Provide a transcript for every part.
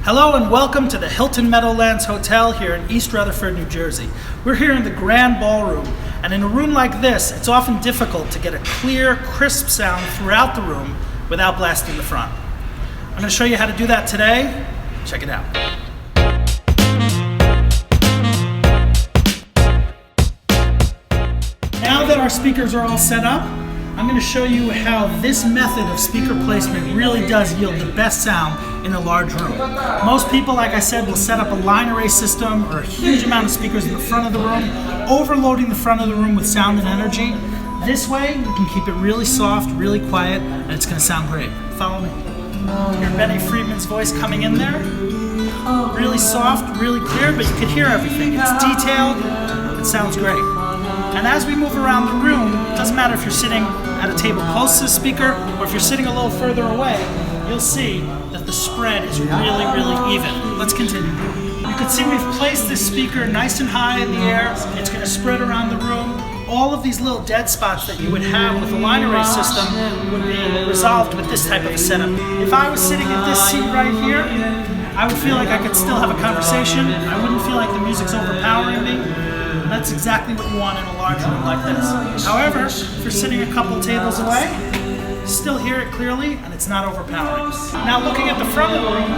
Hello and welcome to the Hilton Meadowlands Hotel here in East Rutherford, New Jersey. We're here in the Grand Ballroom, and in a room like this, it's often difficult to get a clear, crisp sound throughout the room without blasting the front. I'm going to show you how to do that today. Check it out. Now that our speakers are all set up, I'm going to show you how this method of speaker placement really does yield the best sound in a large room. Most people, like I said, will set up a line array system or a huge amount of speakers in the front of the room, overloading the front of the room with sound and energy. This way, you can keep it really soft, really quiet, and it's going to sound great. Follow me. Hear Benny Friedman's voice coming in there. Really soft, really clear, but you can hear everything. It's detailed, it sounds great. And as we move around the room, it doesn't matter if you're sitting at a table close to the speaker or if you're sitting a little further away, you'll see that the spread is really, really even. Let's continue. You can see we've placed this speaker nice and high in the air. It's going to spread around the room. All of these little dead spots that you would have with a line array system would be resolved with this type of a setup. If I was sitting at this seat right here, I would feel like I could still have a conversation. I wouldn't feel like the music's overpowering me. That's exactly what you want in a large room like this. However, if you're sitting a couple tables away, you still hear it clearly and it's not overpowering. Now looking at the front of the room,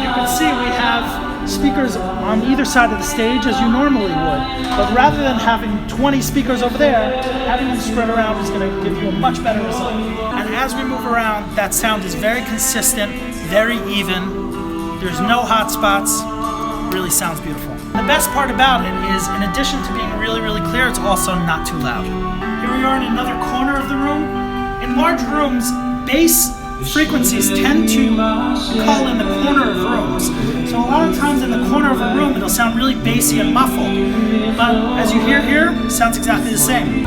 you can see we have speakers on either side of the stage as you normally would. But rather than having 20 speakers over there, having them spread around is going to give you a much better result. And as we move around, that sound is very consistent, very even. There's no hot spots. Really sounds beautiful. The best part about it is, in addition to being really, really clear, it's also not too loud. Here we are in another corner of the room. In large rooms, bass frequencies tend to call in the corner of rooms. So a lot of times in the corner of a room, it'll sound really bassy and muffled. But as you hear here, it sounds exactly the same.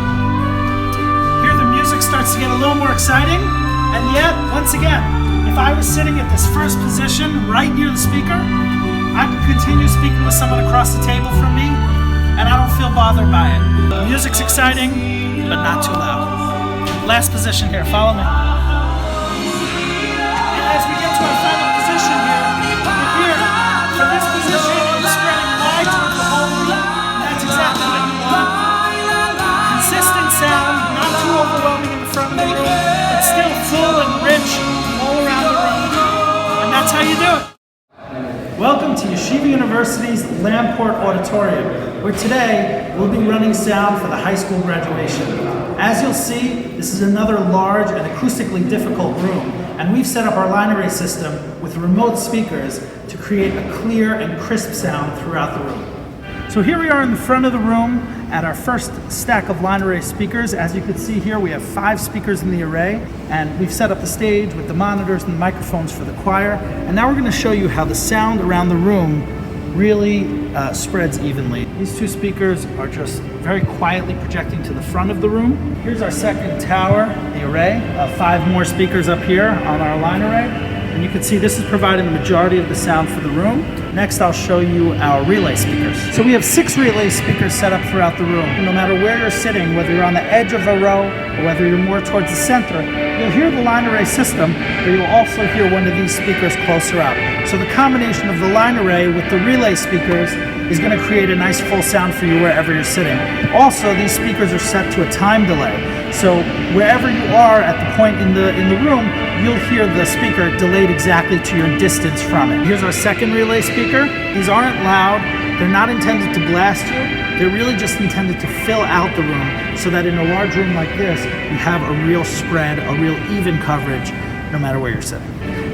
Here the music starts to get a little more exciting, and yet, once again, if I was sitting at this first position right near the speaker, I can continue speaking with someone across the table from me, and I don't feel bothered by it. The music's exciting, but not too loud. Last position here, follow me. And as we get to our final position here, for this position, it's spreading wide towards the whole room. That's exactly what you want. Consistent sound, not too overwhelming in the front of the room, but still full and rich all around the room. And that's how you do it. Welcome to Yeshiva University's Lamport Auditorium, where today we'll be running sound for the high school graduation. As you'll see, this is another large and acoustically difficult room, and we've set up our line array system with remote speakers to create a clear and crisp sound throughout the room. So here we are in the front of the room at our first stack of line array speakers. As you can see here, we have 5 speakers in the array, and we've set up the stage with the monitors and the microphones for the choir. And now we're going to show you how the sound around the room really spreads evenly. These 2 speakers are just very quietly projecting to the front of the room. Here's our second tower, the array, 5 more speakers up here on our line array. And you can see this is providing the majority of the sound for the room. Next, I'll show you our relay speakers. So we have 6 relay speakers set up throughout the room. No matter where you're sitting, whether you're on the edge of a row or whether you're more towards the center, you'll hear the line array system, but you'll also hear one of these speakers closer out. So the combination of the line array with the relay speakers is going to create a nice full sound for you wherever you're sitting. Also, these speakers are set to a time delay. So wherever you are at the point in the room, you'll hear the speaker delayed exactly to your distance from it. Here's our second relay speaker. These aren't loud. They're not intended to blast you. They're really just intended to fill out the room so that in a large room like this, you have a real spread, a real even coverage, no matter where you're sitting.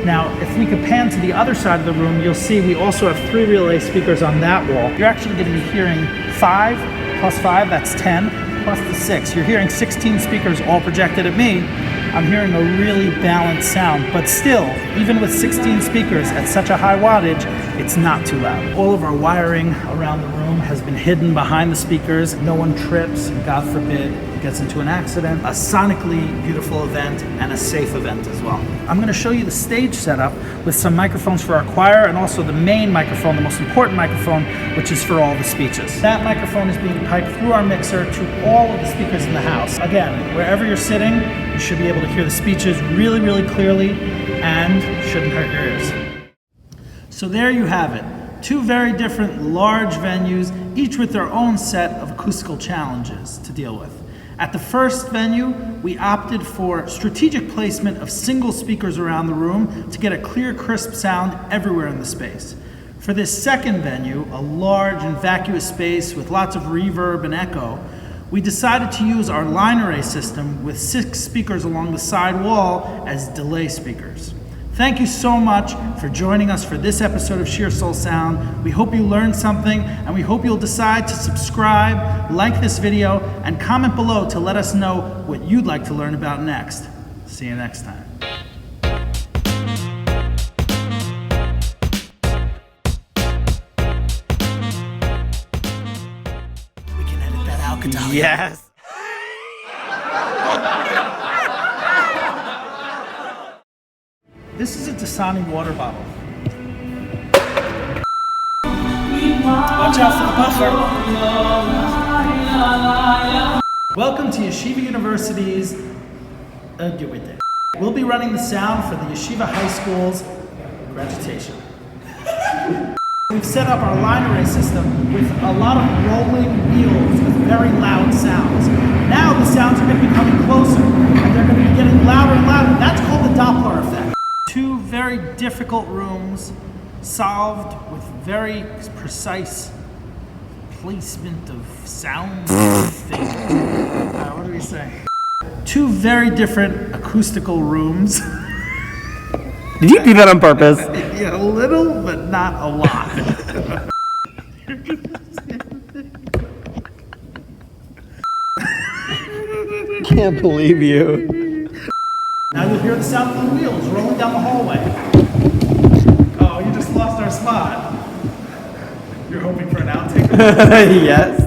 Now, if we could pan to the other side of the room, you'll see we also have 3 relay speakers on that wall. You're actually going to be hearing 5 plus 5, that's 10, plus the 6. You're hearing 16 speakers all projected at me. I'm hearing a really balanced sound, but still, even with 16 speakers at such a high wattage, it's not too loud. All of our wiring around the room has been hidden behind the speakers. No one trips, and God forbid, gets into an accident. A sonically beautiful event and a safe event as well. I'm going to show you the stage setup with some microphones for our choir and also the main microphone, the most important microphone, which is for all the speeches. That microphone is being piped through our mixer to all of the speakers in the house. Again, wherever you're sitting, you should be able to hear the speeches really, really clearly and shouldn't hurt your ears. So there you have it. Two very different large venues, each with their own set of acoustical challenges to deal with. At the first venue, we opted for strategic placement of single speakers around the room to get a clear, crisp sound everywhere in the space. For this second venue, a large and vacuous space with lots of reverb and echo, we decided to use our line array system with 6 speakers along the side wall as delay speakers. Thank you so much for joining us for this episode of Shir Soul Sound. We hope you learned something, and we hope you'll decide to subscribe, like this video, and comment below to let us know what you'd like to learn about next. See you next time. We can edit that out, Katalia. Yes. This is a Dasani water bottle. Watch out for the buffer. Welcome to Yeshiva University's We'll be running the sound for the Yeshiva High School's graduation. We've set up our line array system with a lot of rolling wheels with very loud sounds. Now the sounds are going to be coming closer, and they're going to be getting louder and louder. That's called the Doppler effect. Two very difficult rooms solved with very precise placement of sound things. What do we say? Two very different acoustical rooms. Did you do that on purpose? Yeah, a little, but not a lot. Can't believe you. Now you'll hear the sound of the wheels rolling down the hallway. Oh, you just lost our spot. You're hoping for an outtake? Yes.